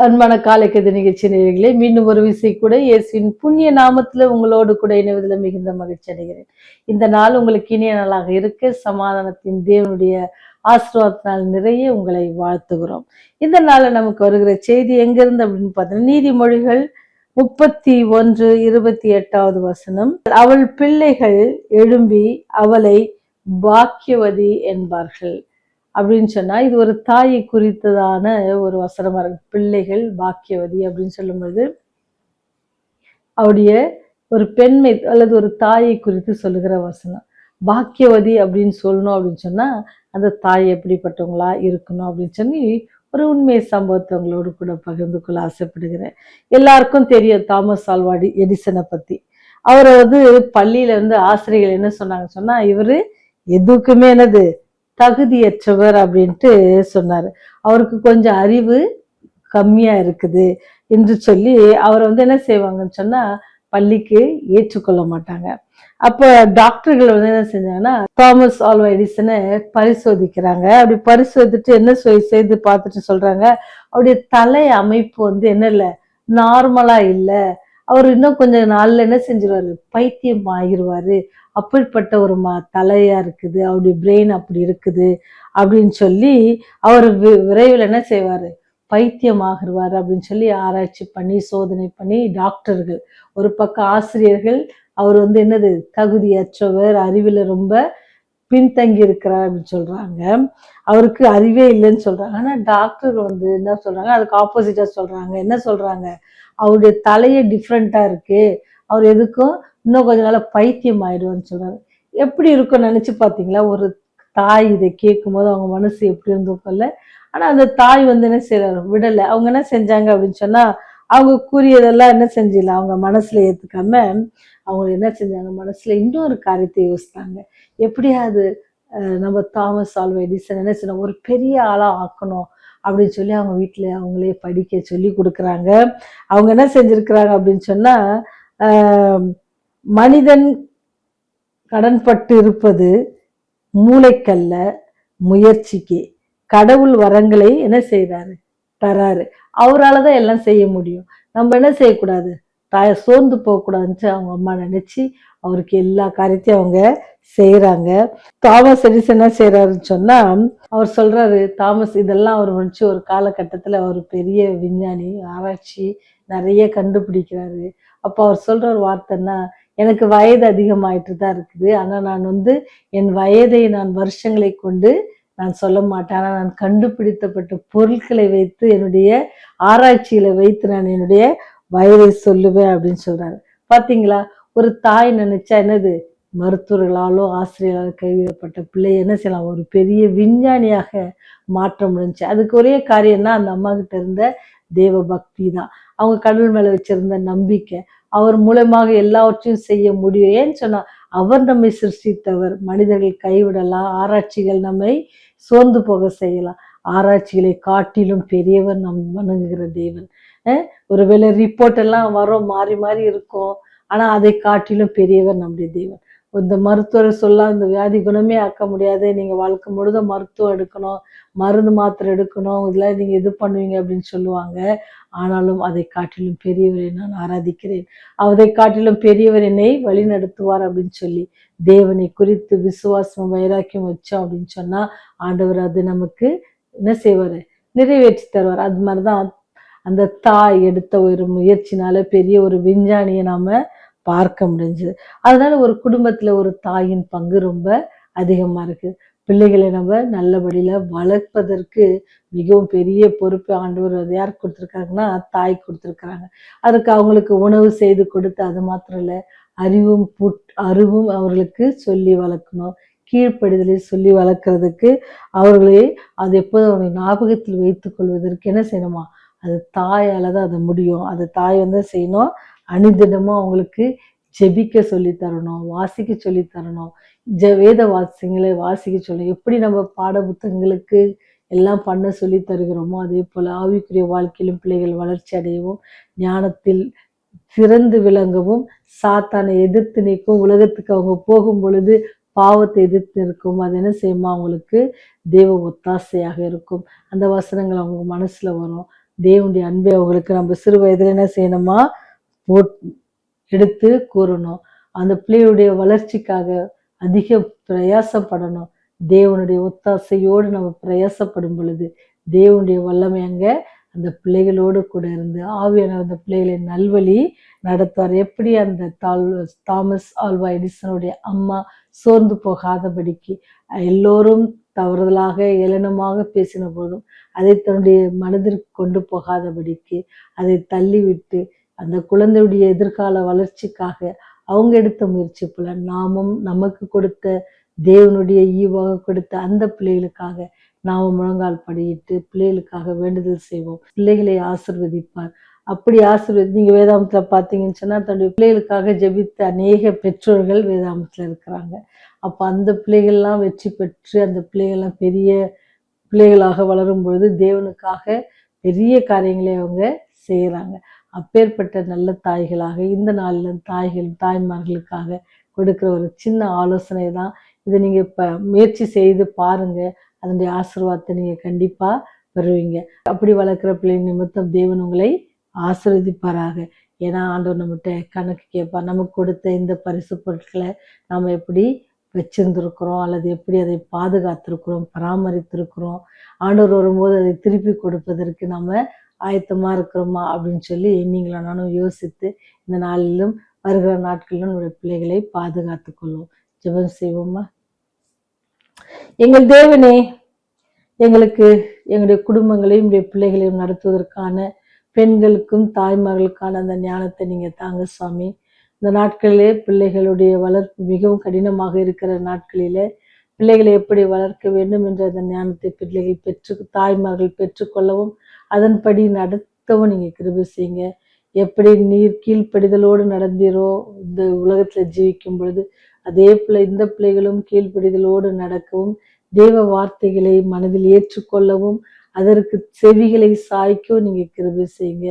அன்பான காலைக்கது நிகழ்ச்சி நேயர்களே, மீண்டும் ஒரு விசை கூட இயேசுவின் புண்ணிய நாமத்துல உங்களோடு கூட இணைவதில் மிகுந்த மகிழ்ச்சி அடைகிறேன். இந்த நாள் உங்களுக்கு இனிய நாளாக இருக்க சமாதானத்தின் தேவனுடைய ஆசீர்வாதத்தினால் நிறைய உங்களை வாழ்த்துகிறோம். இந்த நாள்ல நமக்கு வருகிற செய்தி எங்கிருந்து அப்படின்னு பார்த்தீங்கன்னா, நீதிமொழிகள் 31:28 வசனம். அவள் பிள்ளைகள் எழும்பி அவளை பாக்கியவதி என்பார்கள் அப்படின்னு சொன்னா, இது ஒரு தாயை குறித்ததான ஒரு வசனமா இருக்கு. பிள்ளைகள் பாக்கியவதி அப்படின்னு சொல்லும்போது அவருடைய ஒரு பெண்மை அல்லது ஒரு தாயை குறித்து சொல்லுகிற வசனம். பாக்கியவதி அப்படின்னு சொல்லணும் அப்படின்னு சொன்னா அந்த தாய் எப்படிப்பட்டவங்களா இருக்கணும் அப்படின்னு சொல்லி ஒரு உண்மை சம்பவத்தை உங்களோடு கூட பகிர்ந்து கொள்ள ஆசைப்படுகிறேன். எல்லாருக்கும் தெரியும் தாமஸ் ஆல்வா எடிசனை பத்தி. அவரை பள்ளியில ஆசிரியர்கள் என்ன சொன்னாங்க சொன்னா, இவரு எதுக்குமே என்னது தகுதியற்றவர் அப்படின்ட்டு சொன்னாரு. அவருக்கு கொஞ்சம் அறிவு கம்மியா இருக்குது என்று சொல்லி அவரை என்ன செய்வாங்கன்னு சொன்னா பள்ளிக்கு ஏற்றுக்கொள்ள மாட்டாங்க. அப்ப டாக்டர்கள் என்ன செஞ்சாங்கன்னா, தாமஸ் ஆல்வா எடிசனை பரிசோதிக்கிறாங்க. அப்படி பரிசோதித்து என்ன செய்து பார்த்துட்டு சொல்றாங்க, அவருடைய தலை அமைப்பு என்ன இல்லை, நார்மலா இல்லை. அவர் இன்னும் கொஞ்ச நாள்ல என்ன செஞ்சிருவாரு, பைத்தியம் ஆகிருவாரு. அப்படிப்பட்ட ஒரு தலையா இருக்குது, அவருடைய பிரெயின் அப்படி இருக்குது அப்படின்னு சொல்லி அவர் விரைவில் என்ன செய்வாரு, பைத்தியம் ஆகிருவாரு அப்படின்னு சொல்லி ஆராய்ச்சி பண்ணி சோதனை பண்ணி டாக்டர்கள், ஒரு பக்கம் ஆசிரியர்கள் அவர் என்னது தகுதியற்றவர், அறிவில் ரொம்ப பின்தங்கி இருக்கிறார் அப்படின்னு சொல்றாங்க. அவருக்கு அறிவே இல்லைன்னு சொல்றாங்க. ஆனா டாக்டர்கள் என்ன சொல்றாங்க, அதுக்கு ஆப்போசிட்டா சொல்றாங்க. என்ன சொல்றாங்க, அவருடைய தலையே டிஃப்ரெண்டா இருக்கு, அவர் எதுக்கும் இன்னும் கொஞ்ச நாள் பைத்தியம் ஆயிடுவான்னு சொல்றாரு. எப்படி இருக்கும்னு நினைச்சு பாத்தீங்களா? ஒரு தாய் இதை கேட்கும் போது அவங்க மனசு எப்படி இருந்திருக்கும்ல. ஆனா அந்த தாய் என்ன செய்யறாரு, விடல. அவங்க என்ன செஞ்சாங்க அப்படின்னு சொன்னா, அவங்க கூறியதெல்லாம் என்ன செஞ்சில அவங்க மனசுல ஏத்துக்காம அவங்க என்ன செஞ்சாங்க, மனசுல இன்னொரு காரியத்தை யோசித்தாங்க. எப்படியாவது நம்ம தாமஸ் ஆல்வா எடிசன் என்ன செய்யணும், ஒரு பெரிய ஆளா ஆக்கணும் அப்படின்னு சொல்லி அவங்க வீட்டுல அவங்களே படிக்க சொல்லி கொடுக்குறாங்க. அவங்க என்ன செஞ்சிருக்கிறாங்க அப்படின்னு சொன்னா, மனிதன் கடன்பட்டு இருப்பது மூளைக்கல்ல, முயற்சிக்கு. கடவுள் வரங்களை என்ன செய்யறாரு, தராரு. அவரால்தான் எல்லாம் செய்ய முடியும். நம்ம என்ன செய்யக்கூடாது, சோர்ந்து போகக்கூடாதுன்ட்டு அவங்க அம்மா நினைச்சு அவருக்கு எல்லா காரியத்தையும் அவங்க செய்யறாங்க. தாமஸ் எடிசன் என்ன செய்யறாருன்னு சொன்னா, அவர் சொல்றாரு, தாமஸ் இதெல்லாம் அவர் முடிச்சு ஒரு காலகட்டத்துல அவர் பெரிய விஞ்ஞானி, ஆராய்ச்சி நிறைய கண்டுபிடிக்கிறாரு. அப்ப அவர் சொல்ற ஒரு வார்த்தைன்னா, எனக்கு வயது அதிகமாயிட்டு தான் இருக்குது, ஆனா நான் என் வயதை நான் வருஷங்களை கொண்டு நான் சொல்ல மாட்டேன். ஆனா நான் கண்டுபிடித்தப்பட்ட பொருட்களை வைத்து, என்னுடைய ஆராய்ச்சியில வைத்து நான் என்னுடைய வயதை சொல்லுவேன் அப்படின்னு சொல்றாரு. பாத்தீங்களா, ஒரு தாய் நினைச்சா என்னது, மருத்துவர்களாலோ ஆசிரியர்களாலோ கைவிடப்பட்ட பிள்ளை என்ன செய்யலாம், ஒரு பெரிய விஞ்ஞானியாக மாற்ற முடிஞ்சுச்சு. அதுக்கு ஒரே காரியம்னா அந்த அம்மா கிட்ட இருந்த தேவ பக்தி தான், அவங்க கடவுள் மேல வச்சிருந்த நம்பிக்கை. அவர் மூலமாக எல்லாவற்றையும் செய்ய முடியும். ஏன்னு சொன்னா, அவர் நம்மை சிருஷ்டித்தவர். மனிதர்கள் கைவிடலாம், ஆராய்ச்சிகள் நம்மை சோர்ந்து போக செய்யலாம். ஆராய்ச்சிகளை காட்டிலும் பெரியவர் நம் வணங்குகிற தேவன். ஒருவேளை ரிப்போர்ட் எல்லாம் வரும், மாறி மாறி இருக்கும், ஆனா அதை காட்டிலும் பெரியவர் நம்முடைய தேவன். இந்த மருத்துவர் சொல்ல இந்த வியாதி குணமே ஆக்க முடியாது, நீங்க வாழ்க்கை முழுதும் மருத்துவம் எடுக்கணும், மருந்து மாத்திரை எடுக்கணும், இதெல்லாம் நீங்க இது பண்ணுவீங்க அப்படின்னு சொல்லுவாங்க. ஆனாலும் அதை காட்டிலும் பெரியவரை நான் ஆராதிக்கிறேன், அதை காட்டிலும் பெரியவர் என்னை வழி நடத்துவார் அப்படின்னு சொல்லி தேவனை குறித்து விசுவாசம் வைராக்கியம் வச்சோம் அப்படின்னு சொன்னா ஆண்டவர் அது நமக்கு என்ன செய்வாரு, நிறைவேற்றி தருவார். அது மாதிரிதான் அந்த தாய் எடுத்த ஒரு முயற்சினால பெரிய ஒரு விஞ்ஞானியை நாம பார்க்க முடிஞ்சது. அதனால ஒரு குடும்பத்துல ஒரு தாயின் பங்கு ரொம்ப அதிகமா இருக்கு. பிள்ளைகளை நம்ம நல்லபடியில வளர்ப்பதற்கு மிகவும் பெரிய பொறுப்பு ஆண்டவர் அது யார் கொடுத்துருக்காங்கன்னா தாய் கொடுத்துருக்குறாங்க. அதுக்கு அவங்களுக்கு உணவு செய்து கொடுத்து, அது மாத்திரம் இல்ல, அறிவும் அவர்களுக்கு சொல்லி வளர்க்கணும். கீழ்ப்படிதலை சொல்லி வளர்க்கறதுக்கு அவர்களே அது எப்போதும் அவங்க ஞாபகத்தில் வைத்துக் கொள்வதற்கு என்ன செய்யணுமா, அது தாயால தான் அது முடியும். அது தாய் செய்யணும். அனுதினமும் அவங்களுக்கு ஜெபிக்க சொல்லி தரணும், வாசிக்க சொல்லி தரணும், வேத வாசியங்களை வாசிக்க சொல்லணும். எப்படி நம்ம பாட புத்தகங்களுக்கு எல்லாம் பண்ண சொல்லி தருகிறோமோ அதே போல ஆவிக்குரிய வாழ்க்கையிலும் பிள்ளைகள் வளர்ச்சி அடையவும், ஞானத்தில் சிறந்து விளங்கவும், சாத்தானை எதிர்த்து நிற்கும். உலகத்துக்கு அவங்க போகும் பொழுது பாவத்தை எதிர்த்து நிற்கும். அது என்ன செய்யுமா, அவங்களுக்கு தேவ ஒத்தாசையாக இருக்கும். அந்த வசனங்கள் அவங்க மனசுல வரும். தேவனுடைய அன்பை அவங்களுக்கு நம்ம சிறு வயதுல என்ன செய்யணுமா போட் எடுத்து கூறணும். அந்த பிள்ளையுடைய வளர்ச்சிக்காக அதிக பிரயாசப்படணும். தேவனுடைய ஒத்தாசையோடு நம்ம பிரயாசப்படும் பொழுது தேவனுடைய வல்லமை அங்க அந்த பிள்ளைகளோடு கூட இருந்து ஆவியானவர் அந்த பிள்ளைகளை நல்வழி நடத்துவார். எப்படி அந்த தாமஸ் ஆல்வா எடிசனுடைய அம்மா சோர்ந்து போகாதபடிக்கு எல்லோரும் தவறுதலாக ஏளனமாக பேசின போதும் அதை தன்னுடைய மனதிற்கு கொண்டு போகாதபடிக்கு அதை தள்ளிவிட்டு அந்த குழந்தையுடைய எதிர்கால வளர்ச்சிக்காக அவங்க எடுத்த முயற்சி போல நாமும் நமக்கு கொடுத்த தேவனுடைய ஈவாக கொடுத்த அந்த பிள்ளைகளுக்காக நாம முழங்கால் படியிட்டு பிள்ளைகளுக்காக வேண்டுதல் செய்வோம். பிள்ளைகளை ஆசிர்வதிப்பார். அப்படி நீங்க வேதாமத்துல பாத்தீங்கன்னு சொன்னா தன்னுடைய பிள்ளைகளுக்காக ஜெபித்த அநேக பெற்றோர்கள் வேதாமத்துல இருக்கிறாங்க. அப்ப அந்த பிள்ளைகள்லாம் வெற்றி பெற்று அந்த பிள்ளைகள்லாம் பெரிய பிள்ளைகளாக வளரும் பொழுது தேவனுக்காக பெரிய காரியங்களை அவங்க செய்யறாங்க. அப்பேற்பட்ட நல்ல தாய்களாக இந்த நாளில் தாய்மார்களுக்காக கொடுக்குற ஒரு சின்ன ஆலோசனை தான். இதை நீங்க இப்ப முயற்சி செய்து பாருங்க. அதனுடைய ஆசீர்வாதத்தை நீங்க கண்டிப்பா பெறுவீங்க. அப்படி வளர்க்குற பிள்ளை நிமித்தம் தேவன் உங்களை ஆசீர்வதிப்பாராக. ஏன்னா ஆண்டவர் நம்மகிட்ட கணக்கு கேட்பார். நமக்கு கொடுத்த இந்த பரிசு பொருட்களை நாம எப்படி வச்சிருந்திருக்கிறோம் அல்லது எப்படி அதை பாதுகாத்திருக்கிறோம், பராமரித்திருக்கிறோம், ஆண்டவர் வரும்போது அதை திருப்பி கொடுப்பதற்கு நம்ம ஆயத்தமா இருக்கிறோமா அப்படின்னு சொல்லி நீங்களும் நானும் யோசித்து இந்த நாளிலும் வருகிற நாட்களிலும் நம்முடைய பிள்ளைகளை பாதுகாத்துக் கொள்வோம். ஜெபம் செய்வோமா. எங்கள் தேவனே, எங்களுக்கு எங்களுடைய குடும்பங்களையும் பிள்ளைகளையும் நடத்துவதற்கான பெண்களுக்கும் தாய்மார்களுக்கான அந்த ஞானத்தை நீங்க தாங்க சுவாமி. இந்த நாட்களிலே பிள்ளைகளுடைய வளர்ப்பு மிகவும் கடினமாக இருக்கிற நாட்களிலே பிள்ளைகளை எப்படி வளர்க்க வேண்டும் என்ற அந்த ஞானத்தை பிள்ளைகள் தாய்மார்கள் பெற்றுக்கொள்ளவும் அதன்படி நடத்தவும் நீங்க கிருபை செய்யுங்க. எப்படி நீர் கீழ்ப்படிதலோடு நடந்தீரோ இந்த உலகத்துல ஜீவிக்கும் பொழுது அதே போல இந்த பிள்ளைகளும் கீழ்ப்படிதலோடு நடக்கவும் தேவ வார்த்தைகளை மனதில் ஏற்றுக்கொள்ளவும் அதற்கு செவிகளை சாய்க்கவும் நீங்க கிருபை செய்யுங்க.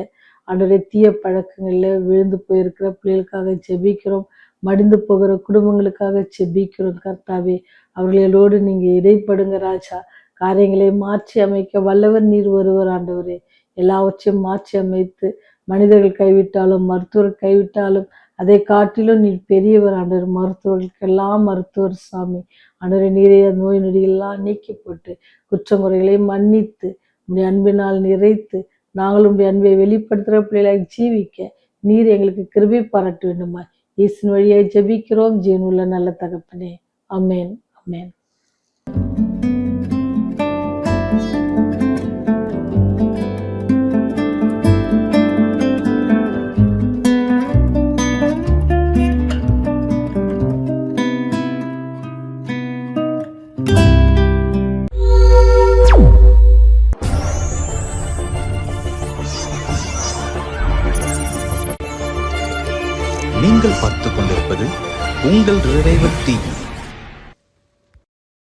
ஆண்டவரே, தீய பழக்கங்கள்ல விழுந்து போயிருக்கிற பிள்ளைகளுக்காக ஜெபிக்கிறோம். மடிந்து போகிற குடும்பங்களுக்காக ஜெபிக்கிறோம். கர்த்தாவே, அவர்களோடு நீங்க இடைப்படுங்க ராஜா. காரியங்களை மாற்றி அமைக்க வல்லவர் நீர் ஒருவர் ஆண்டவரே. எல்லாவற்றையும் மாற்றி அமைத்து மனிதர்கள் கைவிட்டாலும் மருத்துவர் கைவிட்டாலும் அதை காட்டிலும் நீர் பெரியவர் ஆண்டவர். மருத்துவர்களுக்கெல்லாம் மருத்துவர் சாமி. ஆண்டவரே, நீரே நோய் நொடிகள்லாம் நீக்கி போட்டு குற்றமுறைகளை மன்னித்து உடைய அன்பினால் நிறைத்து நாங்களும் உடைய அன்பை வெளிப்படுத்துகிற பிள்ளைகளாக ஜீவிக்க நீர் எங்களுக்கு கிருபை பாராட்ட வேண்டுமா. இயேசுவின் வழியாய் ஜெபிக்கிறோம் ஜீவனுள்ள நல்ல தகப்பனே. ஆமென், ஆமென். நீங்கள் பார்த்துக் கொண்டிருப்பது உங்கள் ரிவைவர் டிவி.